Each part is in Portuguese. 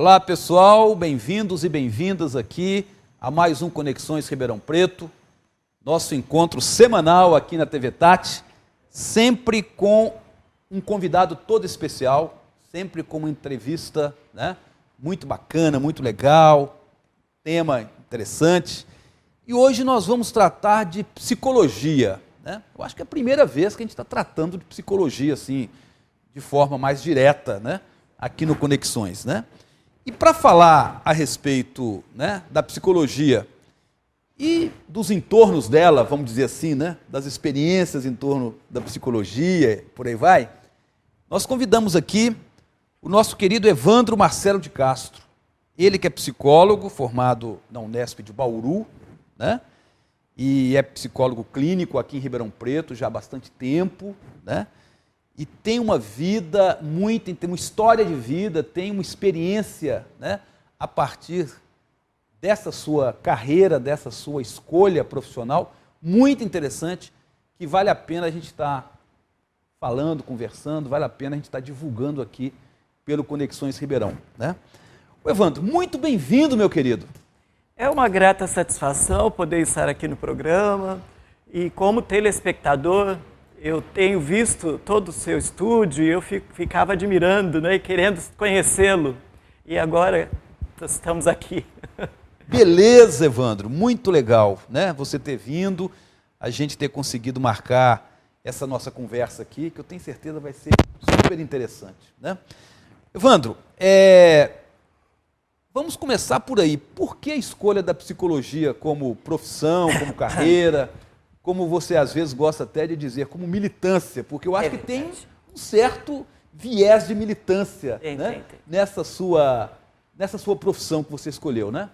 Olá pessoal, bem-vindos e bem-vindas aqui a mais um Conexões Ribeirão Preto, nosso encontro semanal aqui na TV Tati, sempre com um convidado todo especial, sempre com uma entrevista, né, muito bacana, muito legal, tema interessante. E hoje nós vamos tratar de psicologia, né? Eu acho que é a primeira vez que a gente está tratando de psicologia assim, de forma mais direta, né, aqui no Conexões, né? E para falar a respeito, né, da psicologia e dos entornos dela, vamos dizer assim, né, das experiências em torno da psicologia, por aí vai, nós convidamos aqui o nosso querido Evandro Marcelo de Castro. Ele que é psicólogo, formado na Unesp de Bauru, né, e é psicólogo clínico aqui em Ribeirão Preto já há bastante tempo, né, e tem uma vida tem uma história de vida, tem uma experiência, né, a partir dessa sua carreira, dessa sua escolha profissional, muito interessante, que vale a pena a gente estar falando, conversando, vale a pena a gente estar divulgando aqui pelo Conexões Ribeirão, né? O Evandro, muito bem-vindo, meu querido. É uma grata satisfação poder estar aqui no programa e como telespectador, eu tenho visto todo o seu estúdio e eu ficava admirando, né, e querendo conhecê-lo. E agora estamos aqui. Beleza, Evandro, muito legal, né? Você ter vindo, a gente ter conseguido marcar essa nossa conversa aqui, que eu tenho certeza vai ser super interessante, né? Evandro, vamos começar por aí. Por que a escolha da psicologia como profissão, como carreira? Como você às vezes gosta até de dizer, como militância, porque eu acho que tem um certo viés de militância, né? Nessa sua profissão que você escolheu, né?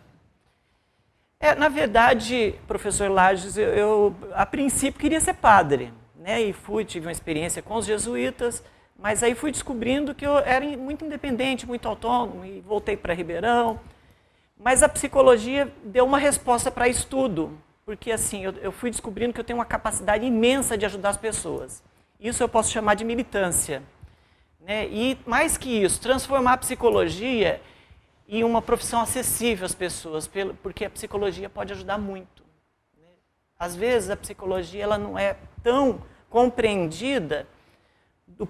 Na verdade, professor Lages, eu a princípio queria ser padre, né? E tive uma experiência com os jesuítas, mas aí fui descobrindo que eu era muito independente, muito autônomo, e voltei para Ribeirão. Mas a psicologia deu uma resposta para estudo. Porque assim, eu fui descobrindo que eu tenho uma capacidade imensa de ajudar as pessoas. Isso eu posso chamar de militância, né? E mais que isso, transformar a psicologia em uma profissão acessível às pessoas, porque a psicologia pode ajudar muito, né? Às vezes a psicologia ela não é tão compreendida,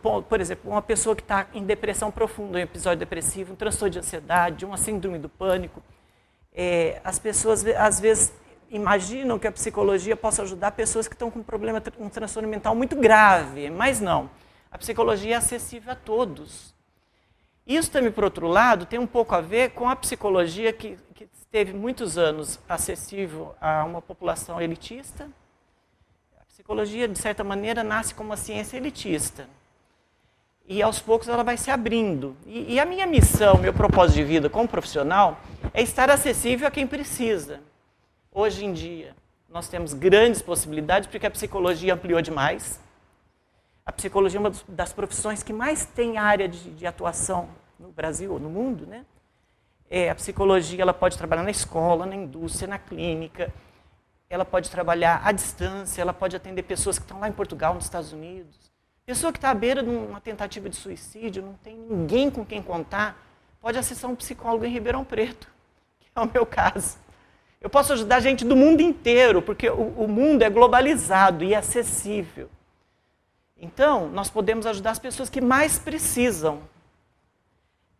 por exemplo, uma pessoa que está em depressão profunda, um episódio depressivo, um transtorno de ansiedade, uma síndrome do pânico, as pessoas às vezes imaginam que a psicologia possa ajudar pessoas que estão com um transtorno mental muito grave, mas não. A psicologia é acessível a todos. Isso também, por outro lado, tem um pouco a ver com a psicologia que esteve muitos anos acessível a uma população elitista. A psicologia, de certa maneira, nasce como uma ciência elitista. E aos poucos ela vai se abrindo. E a minha missão, meu propósito de vida como profissional é estar acessível a quem precisa. Hoje em dia, nós temos grandes possibilidades, porque a psicologia ampliou demais. A psicologia é uma das profissões que mais tem área de atuação no Brasil, no mundo, né? A psicologia ela pode trabalhar na escola, na indústria, na clínica, ela pode trabalhar à distância, ela pode atender pessoas que estão lá em Portugal, nos Estados Unidos. Pessoa que está à beira de uma tentativa de suicídio, não tem ninguém com quem contar, pode acessar um psicólogo em Ribeirão Preto, que é o meu caso. Eu posso ajudar gente do mundo inteiro, porque o mundo é globalizado e acessível. Então, nós podemos ajudar as pessoas que mais precisam.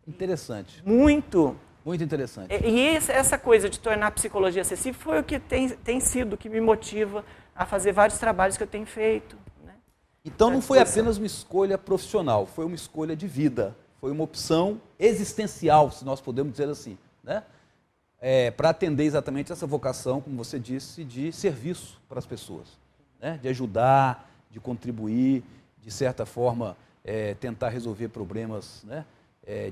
Interessante. Muito. Muito interessante. E essa coisa de tornar a psicologia acessível foi o que tem sido, que me motiva a fazer vários trabalhos que eu tenho feito, né? Então não foi apenas uma escolha profissional, foi uma escolha de vida. Foi uma opção existencial, se nós podemos dizer assim, né? Para atender exatamente essa vocação, como você disse, de serviço para as pessoas, né? De ajudar, de contribuir, de certa forma tentar resolver problemas, né?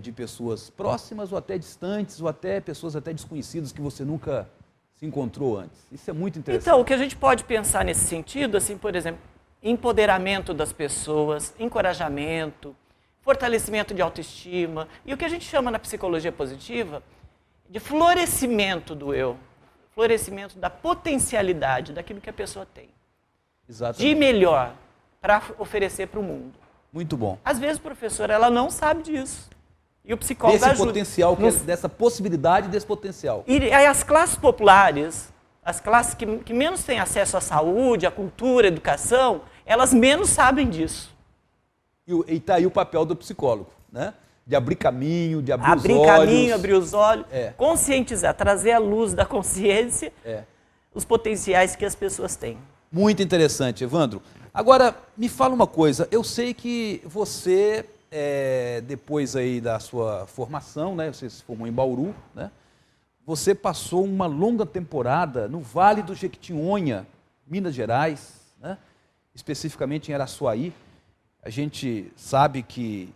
De pessoas próximas ou até distantes, ou até pessoas até desconhecidas que você nunca se encontrou antes. Isso é muito interessante. Então, o que a gente pode pensar nesse sentido, assim, por exemplo, empoderamento das pessoas, encorajamento, fortalecimento de autoestima, e o que a gente chama na psicologia positiva de florescimento do eu, florescimento da potencialidade, daquilo que a pessoa tem. Exatamente. De melhor para oferecer para o mundo. Muito bom. Às vezes, professora, ela não sabe disso. E o psicólogo desse ajuda. potencial, dessa possibilidade desse potencial. E aí as classes populares, as classes que menos têm acesso à saúde, à cultura, à educação, elas menos sabem disso. E está aí o papel do psicólogo, né? De abrir caminho, de abrir os olhos. Abrir caminho, abrir os olhos, conscientizar, trazer à luz da consciência os potenciais que as pessoas têm. Muito interessante, Evandro. Agora, me fala uma coisa, eu sei que você, depois aí da sua formação, né, você se formou em Bauru, né, você passou uma longa temporada no Vale do Jequitinhonha, Minas Gerais, né, especificamente em Araçuaí. A gente sabe que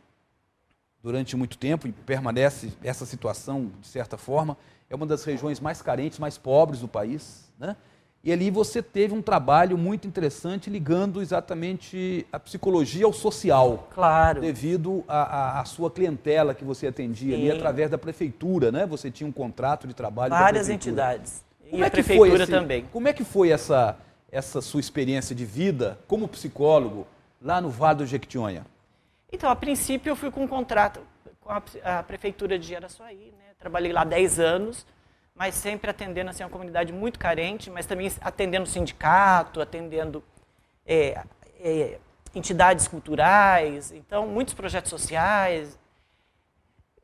durante muito tempo, e permanece essa situação, de certa forma, é uma das regiões mais carentes, mais pobres do país, né? E ali você teve um trabalho muito interessante ligando exatamente a psicologia ao social. Claro. Devido à sua clientela que você atendia ali através da prefeitura, né? Você tinha um contrato de trabalho com a várias prefeitura. Entidades. E a prefeitura também. Como é que foi essa sua experiência de vida como psicólogo lá no Vale do Jequitinhonha? Então, a princípio, eu fui com um contrato com a prefeitura de Araçuaí, né? Trabalhei lá 10 anos, mas sempre atendendo assim, uma comunidade muito carente, mas também atendendo sindicato, atendendo entidades culturais, então, muitos projetos sociais.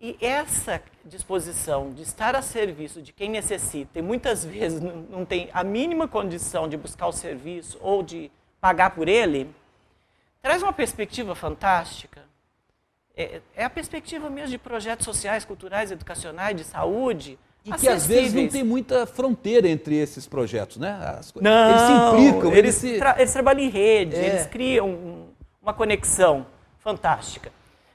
E essa disposição de estar a serviço de quem necessita, e muitas vezes não tem a mínima condição de buscar o serviço ou de pagar por ele, traz uma perspectiva fantástica. É a perspectiva mesmo de projetos sociais, culturais, educacionais, de saúde, e que às vezes não tem muita fronteira entre esses projetos, né? Não, eles se implicam. Eles trabalham em rede, eles criam uma conexão fantástica.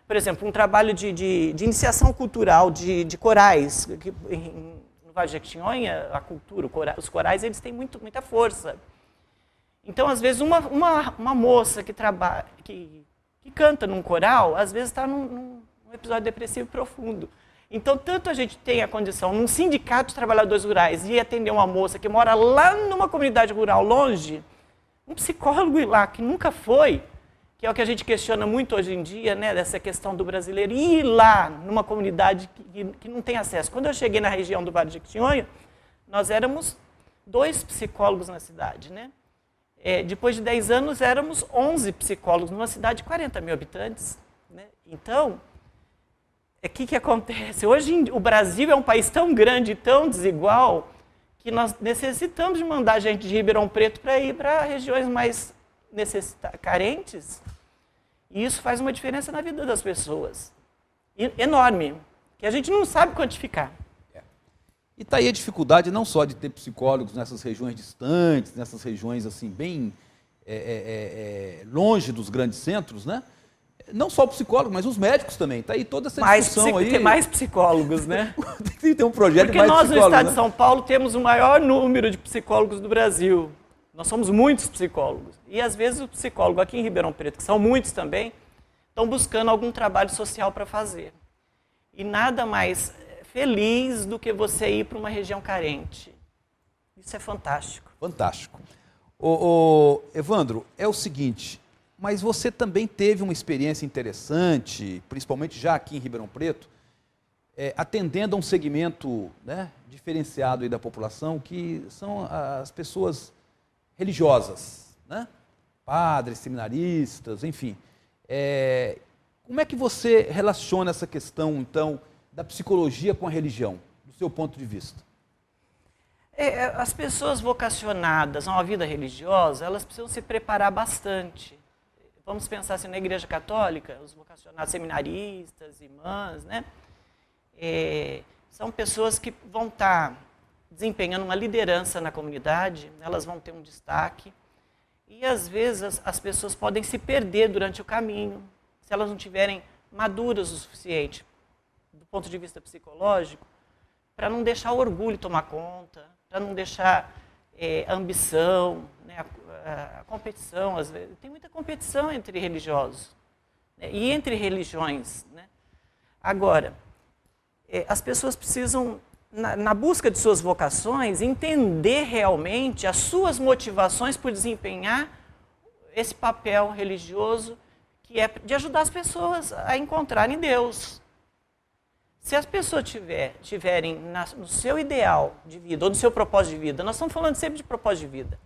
Por exemplo, um trabalho de iniciação cultural, de corais. No Vale do Jequitinhonha, a cultura, os corais, eles têm muita força. Então, às vezes, uma moça que canta num coral, às vezes está num episódio depressivo profundo. Então, tanto a gente tem a condição, num sindicato de trabalhadores rurais, de atender uma moça que mora lá numa comunidade rural longe, um psicólogo ir lá, que nunca foi, que é o que a gente questiona muito hoje em dia, né, dessa questão do brasileiro, ir lá numa comunidade que não tem acesso. Quando eu cheguei na região do Vale do Jequitinhonha, nós éramos 2 psicólogos na cidade, né? Depois de 10 anos, éramos 11 psicólogos numa cidade de 40 mil habitantes. Né? Então, o que acontece? Hoje, o Brasil é um país tão grande e tão desigual que nós necessitamos de mandar gente de Ribeirão Preto para ir para regiões mais carentes. E isso faz uma diferença na vida das pessoas. Enorme, que a gente não sabe quantificar. E está aí a dificuldade não só de ter psicólogos nessas regiões distantes, nessas regiões assim bem longe dos grandes centros, né? Não só o psicólogo, mas os médicos também. Está aí toda essa discussão aí. Tem mais psicólogos, né? Tem um projeto de mais psicólogos. Porque nós, no estado de São Paulo, temos o maior número de psicólogos do Brasil. Nós somos muitos psicólogos. E, às vezes, o psicólogo aqui em Ribeirão Preto, que são muitos também, estão buscando algum trabalho social para fazer. E nada mais feliz do que você ir para uma região carente. Isso é fantástico. Fantástico. Evandro, é o seguinte, mas você também teve uma experiência interessante, principalmente já aqui em Ribeirão Preto, atendendo a um segmento, né, diferenciado aí da população, que são as pessoas religiosas, né? Padres, seminaristas, enfim. Como é que você relaciona essa questão, então, da psicologia com a religião, do seu ponto de vista? As pessoas vocacionadas a uma vida religiosa, elas precisam se preparar bastante. Vamos pensar assim, na Igreja Católica, os vocacionados seminaristas, irmãs, né? São pessoas que vão estar desempenhando uma liderança na comunidade, elas vão ter um destaque. E, às vezes, as pessoas podem se perder durante o caminho, se elas não estiverem maduras o suficiente, do ponto de vista psicológico, para não deixar o orgulho tomar conta, para não deixar a ambição, né, a competição. Às vezes. Tem muita competição entre religiosos, né, e entre religiões. Né? Agora, as pessoas precisam, na busca de suas vocações, entender realmente as suas motivações por desempenhar esse papel religioso, que é de ajudar as pessoas a encontrarem Deus. Se as pessoas tiverem no seu ideal de vida, ou no seu propósito de vida, nós estamos falando sempre de propósito de vida,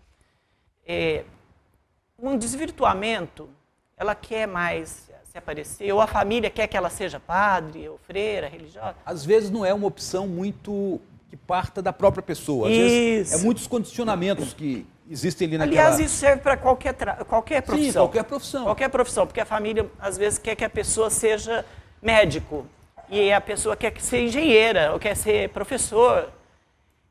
um desvirtuamento, ela quer mais se aparecer, ou a família quer que ela seja padre, ou freira, religiosa. Às vezes não é uma opção muito que parta da própria pessoa. Às vezes é muitos condicionamentos que existem ali naquela... Aliás, isso serve para qualquer profissão. Sim, qualquer profissão. Qualquer profissão, porque a família, às vezes, quer que a pessoa seja médico, e a pessoa quer ser engenheira, ou quer ser professor.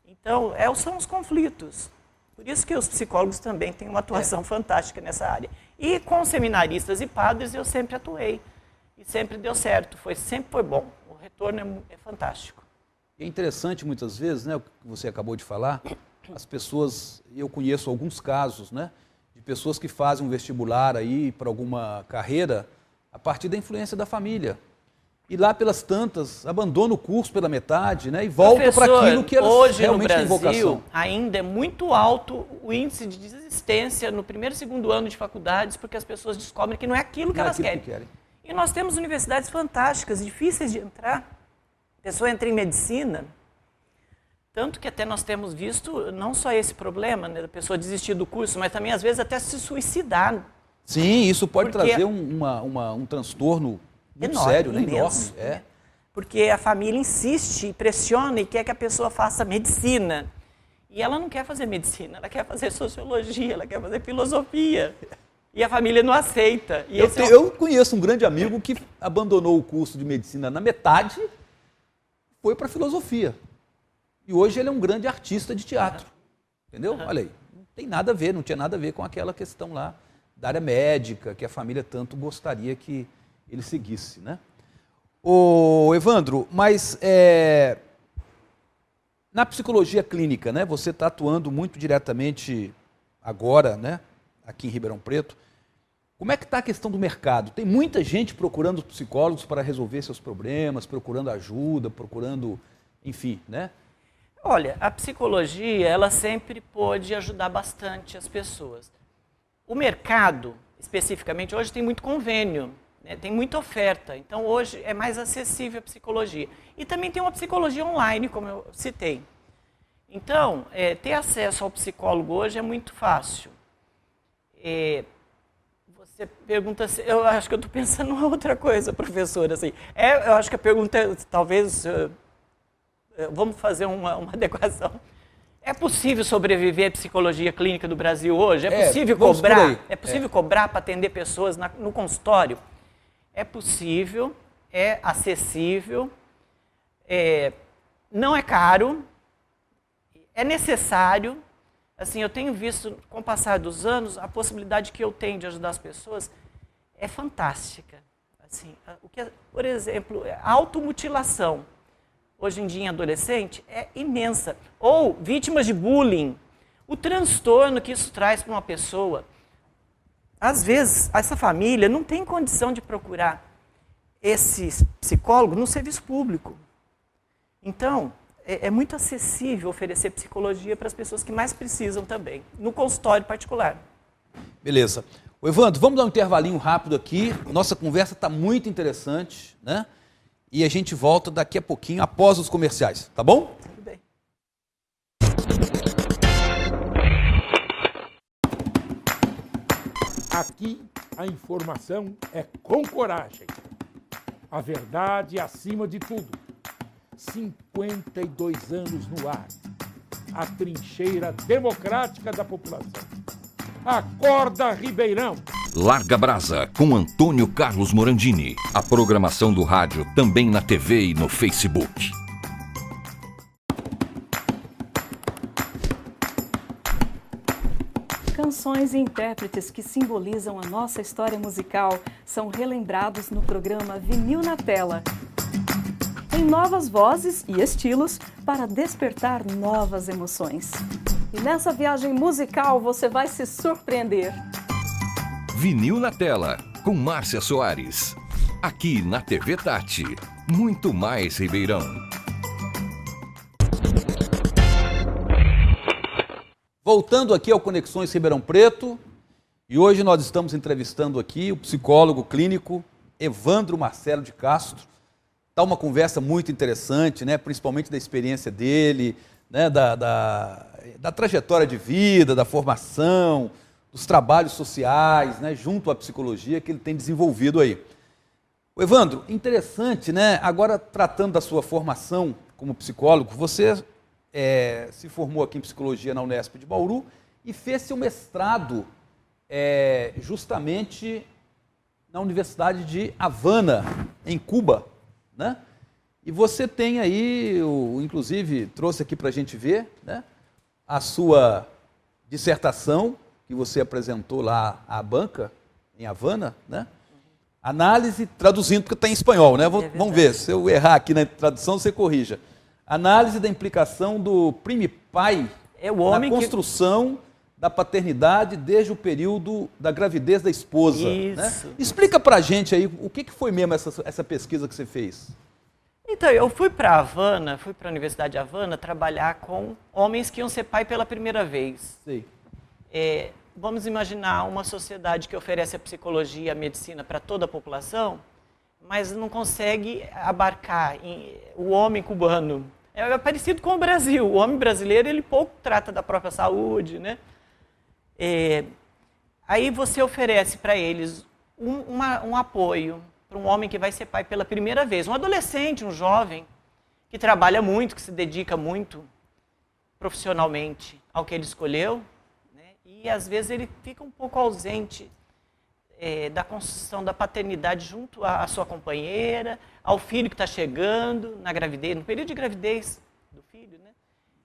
Então, são os conflitos. Por isso que os psicólogos também têm uma atuação fantástica nessa área. E com seminaristas e padres eu sempre atuei. E sempre deu certo, sempre foi bom. O retorno é fantástico. É interessante muitas vezes, né, o que você acabou de falar, as pessoas, eu conheço alguns casos, né, de pessoas que fazem um vestibular aí para alguma carreira a partir da influência da família. E lá pelas tantas, abandona o curso pela metade, né, e volta para aquilo que elas realmente têm vocação. Hoje no Brasil ainda é muito alto o índice de desistência no primeiro e segundo ano de faculdades, porque as pessoas descobrem que não é aquilo que elas querem. E nós temos universidades fantásticas, difíceis de entrar. A pessoa entra em medicina, tanto que até nós temos visto não só esse problema, né, da pessoa desistir do curso, mas também às vezes até se suicidar. Sim, isso pode trazer um transtorno muito enorme, sério, né? Imenso, enorme. Porque a família insiste, pressiona e quer que a pessoa faça medicina. E ela não quer fazer medicina, ela quer fazer sociologia, ela quer fazer filosofia. E a família não aceita. E eu conheço um grande amigo que abandonou o curso de medicina na metade, foi para filosofia. E hoje ele é um grande artista de teatro. Entendeu? Olha aí, não tem nada a ver, não tinha nada a ver com aquela questão lá da área médica, que a família tanto gostaria que ele seguisse, né? Ô, Evandro, mas na psicologia clínica, né? Você está atuando muito diretamente agora, né? Aqui em Ribeirão Preto. Como é que está a questão do mercado? Tem muita gente procurando psicólogos para resolver seus problemas, procurando ajuda, procurando, enfim, né? Olha, a psicologia, ela sempre pôde ajudar bastante as pessoas. O mercado, especificamente, hoje tem muito convênio, né? Tem muita oferta. Então, hoje é mais acessível a psicologia. E também tem uma psicologia online, como eu citei. Então, ter acesso ao psicólogo hoje é muito fácil. Você pergunta, eu acho que eu estou pensando em outra coisa, professora. Assim. Eu acho que a pergunta é, talvez, vamos fazer uma adequação. É possível sobreviver à psicologia clínica do Brasil hoje? É possível cobrar? É possível cobrar para atender pessoas no consultório? É possível, é acessível, não é caro, é necessário. Assim, eu tenho visto, com o passar dos anos, a possibilidade que eu tenho de ajudar as pessoas é fantástica. Assim, por exemplo, a automutilação, hoje em dia em adolescente, é imensa. Ou vítimas de bullying, o transtorno que isso traz para uma pessoa. Às vezes, essa família não tem condição de procurar esse psicólogo no serviço público. Então, é muito acessível oferecer psicologia para as pessoas que mais precisam também, no consultório particular. Beleza. Ô, Evandro, vamos dar um intervalinho rápido aqui. Nossa conversa está muito interessante, né? E a gente volta daqui a pouquinho, após os comerciais, tá bom? Tudo bem. Aqui a informação é com coragem. A verdade acima de tudo. 52 anos no ar. A trincheira democrática da população. Acorda, Ribeirão! Larga Brasa, com Antônio Carlos Morandini. A programação do rádio também na TV e no Facebook. Canções e intérpretes que simbolizam a nossa história musical são relembrados no programa Vinil na Tela. Tem novas vozes e estilos para despertar novas emoções. E nessa viagem musical você vai se surpreender. Vinil na Tela, com Márcia Soares. Aqui na TV Tati. Muito mais Ribeirão. Voltando aqui ao Conexões Ribeirão Preto, e hoje nós estamos entrevistando aqui o psicólogo clínico Evandro Marcelo de Castro, Tá uma conversa muito interessante, né? Principalmente da experiência dele, né? Da trajetória de vida, da formação, dos trabalhos sociais, né? Junto à psicologia que ele tem desenvolvido aí. O Evandro, interessante, né? Agora, tratando da sua formação como psicólogo, você se formou aqui em psicologia na Unesp de Bauru e fez seu mestrado justamente na Universidade de Havana, em Cuba, né? E você tem aí, inclusive, trouxe aqui para a gente ver, né? A sua dissertação que você apresentou lá à banca, em Havana, né? Análise, traduzindo, porque está em espanhol, né? Vamos ver, se eu errar aqui na tradução, você corrija. Análise da implicação do primipai na construção da paternidade desde o período da gravidez da esposa. Isso. Né? Explica pra gente aí o que foi mesmo essa pesquisa que você fez. Então, eu fui para Havana, fui para a Universidade de Havana trabalhar com homens que iam ser pai pela primeira vez. Sei. Vamos imaginar uma sociedade que oferece a psicologia e a medicina para toda a população, mas não consegue abarcar o homem cubano. É parecido com o Brasil. O homem brasileiro, ele pouco trata da própria saúde, né? Aí você oferece para eles um apoio para um homem que vai ser pai pela primeira vez. Um adolescente, um jovem, que trabalha muito, que se dedica muito profissionalmente ao que ele escolheu, né? E às vezes ele fica um pouco ausente da construção da paternidade junto à sua companheira, ao filho que está chegando na gravidez, no período de gravidez do filho, né?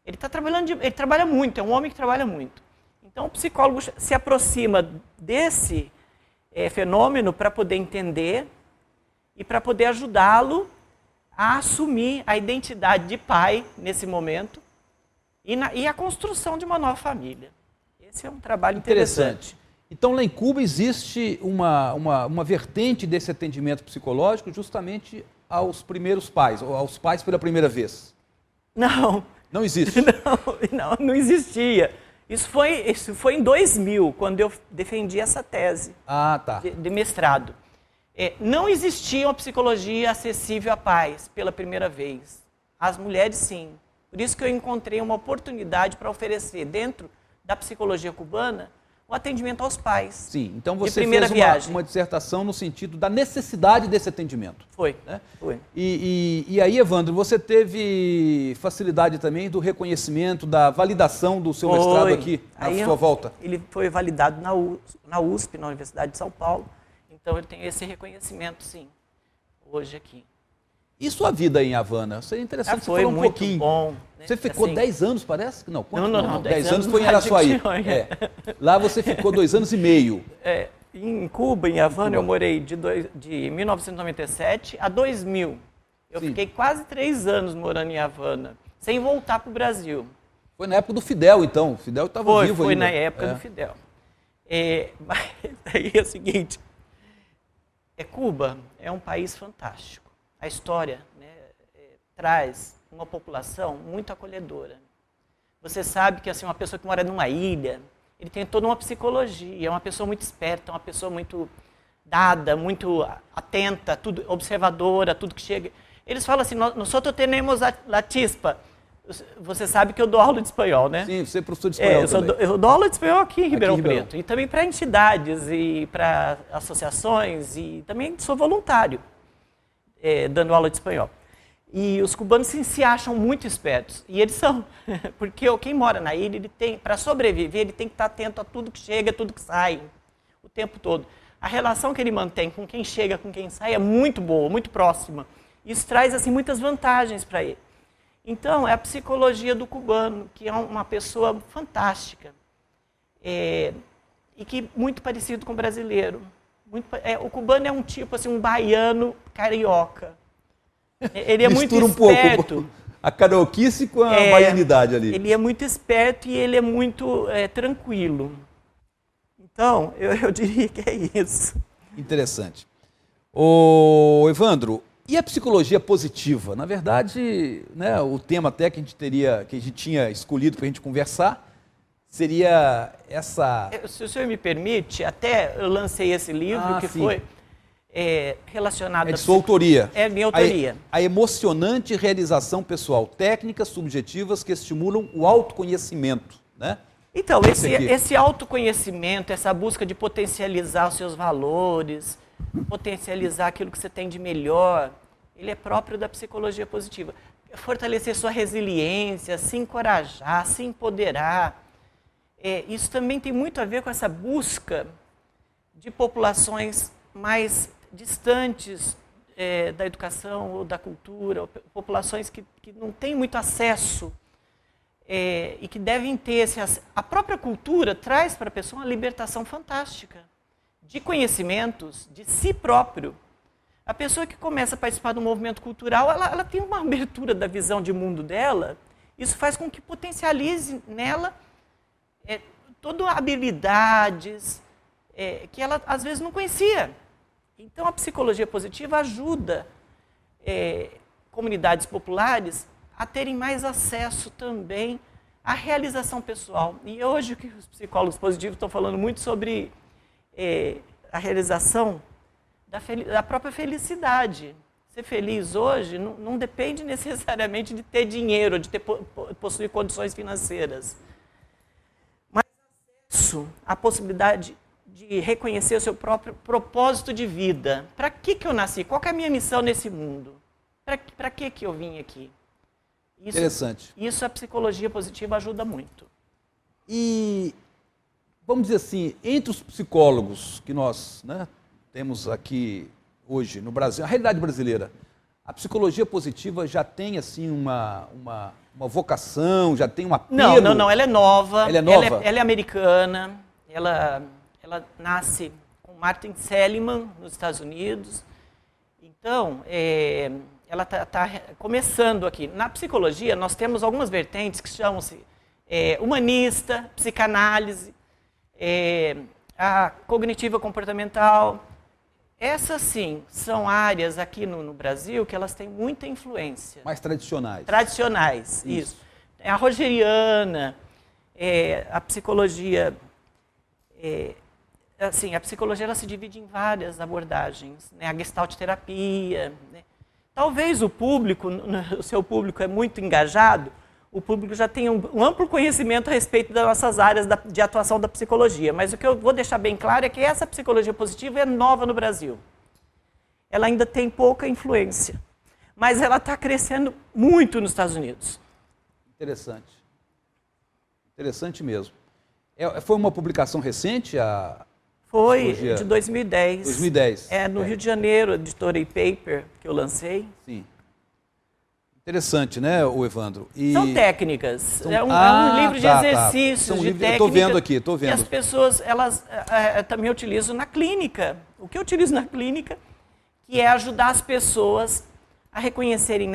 Ele trabalha muito, é um homem que trabalha muito. Então o psicólogo se aproxima desse fenômeno para poder entender e para poder ajudá-lo a assumir a identidade de pai nesse momento e a construção de uma nova família. Esse é um trabalho interessante. Então, lá em Cuba existe uma vertente desse atendimento psicológico justamente aos primeiros pais, ou aos pais pela primeira vez? Não. Não existe? Não existia. Isso foi em 2000, quando eu defendi essa tese de mestrado. Não existia uma psicologia acessível a pais pela primeira vez. As mulheres, sim. Por isso que eu encontrei uma oportunidade para oferecer, dentro da psicologia cubana, o atendimento aos pais. Sim, então você fez uma dissertação no sentido da necessidade desse atendimento. Foi, né? Foi. E aí, Evandro, você teve facilidade também do reconhecimento, da validação do seu mestrado aqui, na sua volta? Ele foi validado na USP, na Universidade de São Paulo. Então, eu tenho esse reconhecimento, sim, hoje aqui. E sua vida em Havana? Seria interessante você foi falar um muito pouquinho. Bom, né? Você ficou 10 anos, parece? Não, não, 10 anos foi em Araçuaí. Lá você ficou 2 anos e meio. Em Cuba, em Havana, eu morei de 1997 a 2000. Eu fiquei quase 3 anos morando em Havana, sem voltar para o Brasil. Foi na época do Fidel, então. O Fidel estava vivo ainda. Foi na época do Fidel. Mas aí é o seguinte, Cuba é um país fantástico. A história, né, traz uma população muito acolhedora. Você sabe que assim, uma pessoa que mora numa ilha, ele tem toda uma psicologia, é uma pessoa muito esperta, uma pessoa muito dada, muito atenta, observadora, tudo que chega. Eles falam assim, nosotros tenemos la chispa. Você sabe que eu dou aula de espanhol, né? Sim, você é professor de espanhol também. Eu dou aula de espanhol aqui em Ribeirão Preto. E também para entidades e para associações, e também sou voluntário dando aula de espanhol. E os cubanos se acham muito espertos. E eles são. Porque quem mora na ilha, para sobreviver, ele tem que estar atento a tudo que chega, tudo que sai, o tempo todo. A relação que ele mantém com quem chega, com quem sai, é muito boa, muito próxima. Isso traz assim, muitas vantagens para ele. Então, é a psicologia do cubano, que é uma pessoa fantástica. E que muito parecido com o brasileiro. O cubano é um tipo, assim, um baiano carioca. Ele é muito esperto. Um pouco a carioquice com a baianidade ali. Ele é muito esperto e ele é muito tranquilo. Então, eu diria que é isso. Interessante. Ô, Evandro, e a psicologia positiva? Na verdade, né, o tema até que a gente tinha escolhido para a gente conversar seria essa... Se o senhor me permite, até eu lancei esse livro, relacionado... É de sua autoria. É minha autoria. A emocionante realização pessoal. Técnicas subjetivas que estimulam o autoconhecimento, né? Então, esse autoconhecimento, essa busca de potencializar os seus valores, potencializar aquilo que você tem de melhor, ele é próprio da psicologia positiva. Fortalecer sua resiliência, se encorajar, se empoderar. Isso também tem muito a ver com essa busca de populações mais distantes da educação ou da cultura, ou populações que não têm muito acesso e que devem ter esse acesso. A própria cultura traz para a pessoa uma libertação fantástica de conhecimentos de si próprio. A pessoa que começa a participar do movimento cultural, ela tem uma abertura da visão de mundo dela, isso faz com que potencialize nela todas habilidades que ela às vezes não conhecia. Então a psicologia positiva ajuda comunidades populares a terem mais acesso também à realização pessoal. E hoje que os psicólogos positivos estão falando muito sobre a realização da própria felicidade. Ser feliz hoje não depende necessariamente de ter dinheiro, de possuir condições financeiras. Mas acesso à possibilidade de reconhecer o seu próprio propósito de vida. Para que eu nasci? Qual que é a minha missão nesse mundo? Para que eu vim aqui? Interessante. Isso a psicologia positiva ajuda muito. E, vamos dizer assim, entre os psicólogos que nós temos aqui hoje no Brasil, a realidade brasileira, a psicologia positiva já tem assim uma vocação, já tem um apelo? Não, ela é nova. Ela é nova? Ela é americana, ela nasce com Martin Seligman nos Estados Unidos. Então, ela está começando aqui. Na psicologia, nós temos algumas vertentes que chamam-se humanista, psicanálise, a cognitiva comportamental. Essas, sim, são áreas aqui no Brasil que elas têm muita influência. Mais tradicionais. Tradicionais, isso. A rogeriana, a psicologia... a psicologia ela se divide em várias abordagens, né? A gestalt terapia, né? Talvez o público, o seu público é muito engajado, o público já tem um amplo conhecimento a respeito das nossas áreas de atuação da psicologia, mas o que eu vou deixar bem claro é que essa psicologia positiva é nova no Brasil. Ela ainda tem pouca influência, mas ela está crescendo muito nos Estados Unidos. Interessante. Interessante mesmo. Foi uma publicação recente? Foi, de 2010. 2010. No Rio de Janeiro, a editora e-paper que eu lancei. Sim. Interessante, né, o Evandro? São técnicas. É um livro de exercícios, de técnica. Eu estou vendo aqui, estou vendo. E as pessoas, elas também utilizam na clínica. O que eu utilizo na clínica, que é ajudar as pessoas a reconhecerem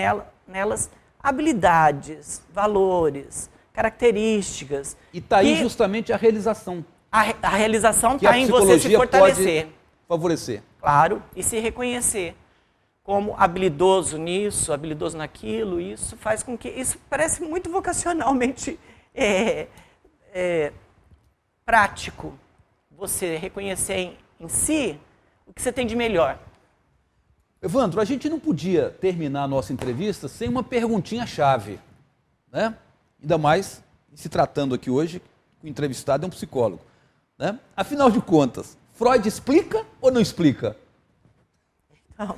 nelas habilidades, valores, características. E está aí justamente a realização. A realização está em você se fortalecer. Pode favorecer. Claro, e se reconhecer como habilidoso nisso, habilidoso naquilo. Isso faz com que... Isso parece muito vocacionalmente prático. Você reconhecer em si o que você tem de melhor. Evandro, a gente não podia terminar a nossa entrevista sem uma perguntinha-chave, né? Ainda mais se tratando aqui hoje, o entrevistado é um psicólogo, né? Afinal de contas, Freud explica ou não explica? Então,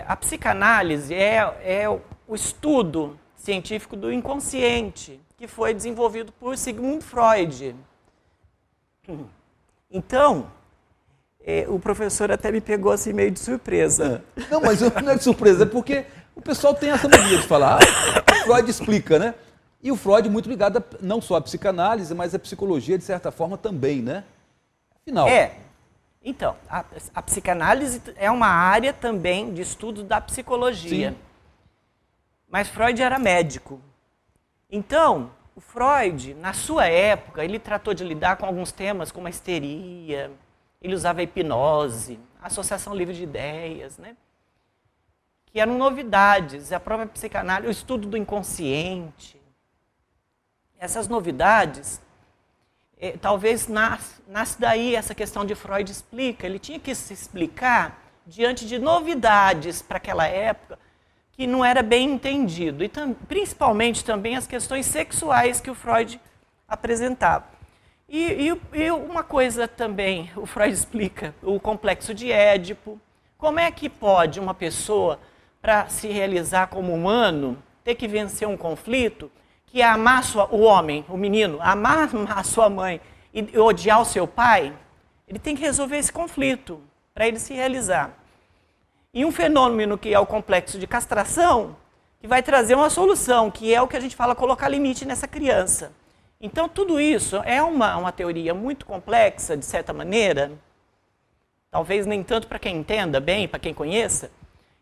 a psicanálise é o estudo científico do inconsciente, que foi desenvolvido por Sigmund Freud. Então, o professor até me pegou assim meio de surpresa. Não, mas não é de surpresa, é porque o pessoal tem essa mania de falar, Freud explica, né? E o Freud muito ligado não só à psicanálise, mas à psicologia, de certa forma, também, né? Afinal... Então, a psicanálise é uma área também de estudo da psicologia. Sim. Mas Freud era médico. Então, o Freud, na sua época, ele tratou de lidar com alguns temas como a histeria, ele usava a hipnose, a associação livre de ideias, né? Que eram novidades, a própria psicanálise, o estudo do inconsciente. Essas novidades, talvez nasce daí essa questão de Freud explica. Ele tinha que se explicar diante de novidades para aquela época que não era bem entendido. E principalmente também as questões sexuais que o Freud apresentava. E uma coisa também, o Freud explica, o complexo de Édipo. Como é que pode uma pessoa, para se realizar como humano, ter que vencer um conflito, que é amar o homem, o menino, amar a sua mãe e odiar o seu pai? Ele tem que resolver esse conflito para ele se realizar. E um fenômeno que é o complexo de castração, que vai trazer uma solução, que é o que a gente fala, colocar limite nessa criança. Então, tudo isso é uma teoria muito complexa, de certa maneira, talvez nem tanto para quem entenda bem, para quem conheça,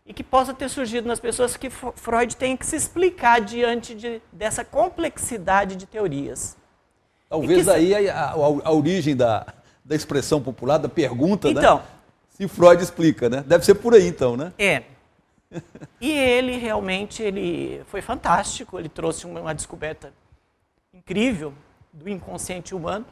e que possa ter surgido nas pessoas que Freud tem que se explicar diante dessa complexidade de teorias. Talvez aí a origem da expressão popular, da pergunta, então, né? Se Freud explica, né? Deve ser por aí, então, né? E ele realmente foi fantástico, ele trouxe uma descoberta incrível do inconsciente humano.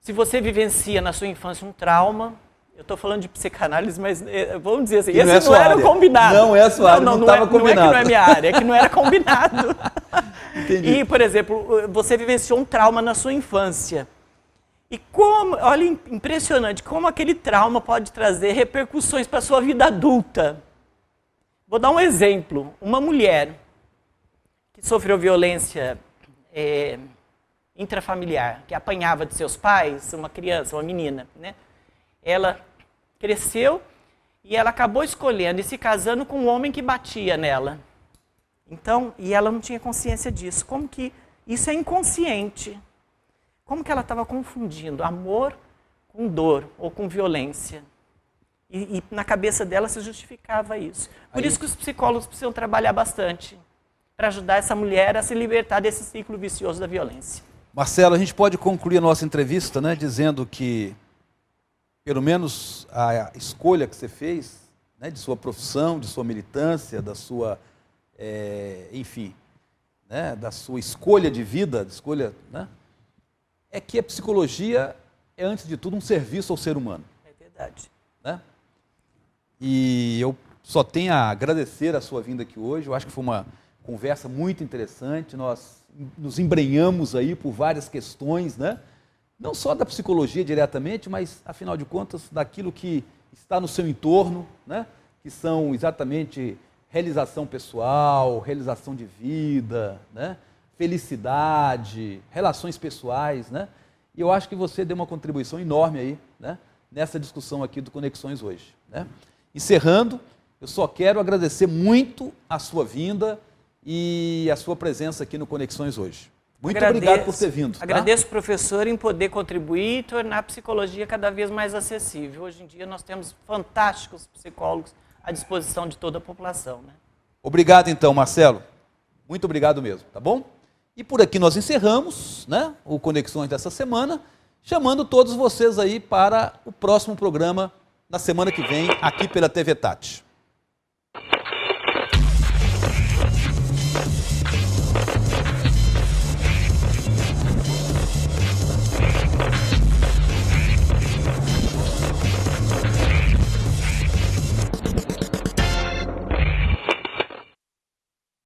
Se você vivencia na sua infância um trauma, eu estou falando de psicanálise, mas vamos dizer assim, esse não era o combinado. Não é a sua área, não estava combinado. Não é que não é minha área, é que não era combinado. Entendi. E, por exemplo, você vivenciou um trauma na sua infância. E como, olha, impressionante, como aquele trauma pode trazer repercussões para a sua vida adulta. Vou dar um exemplo. Uma mulher que sofreu violência intrafamiliar, que apanhava de seus pais, uma criança, uma menina, né? Ela cresceu e ela acabou escolhendo e se casando com um homem que batia nela. Então, e ela não tinha consciência disso. Como que isso é inconsciente? Como que ela estava confundindo amor com dor ou com violência? E na cabeça dela se justificava isso. Por isso que os psicólogos precisam trabalhar bastante para ajudar essa mulher a se libertar desse ciclo vicioso da violência. Marcelo, a gente pode concluir a nossa entrevista, né, dizendo que, pelo menos a escolha que você fez, né, de sua profissão, de sua militância, da sua, enfim, né, da sua escolha de vida, né, é que a psicologia é, antes de tudo, um serviço ao ser humano. É verdade. Né? E eu só tenho a agradecer a sua vinda aqui hoje. Eu acho que foi uma conversa muito interessante. Nós nos embrenhamos aí por várias questões, né? Não só da psicologia diretamente, mas, afinal de contas, daquilo que está no seu entorno, né? Que são exatamente realização pessoal, realização de vida, né? Felicidade, relações pessoais, né? E eu acho que você deu uma contribuição enorme aí, né? Nessa discussão aqui do Conexões hoje, né? Encerrando, eu só quero agradecer muito a sua vinda e a sua presença aqui no Conexões hoje. Muito obrigado por ter vindo. Agradeço, professor, em poder contribuir e tornar a psicologia cada vez mais acessível. Hoje em dia nós temos fantásticos psicólogos à disposição de toda a população, né? Obrigado então, Marcelo. Muito obrigado mesmo, tá bom? E por aqui nós encerramos, né, o Conexões dessa semana, chamando todos vocês aí para o próximo programa na semana que vem, aqui pela TV Tati.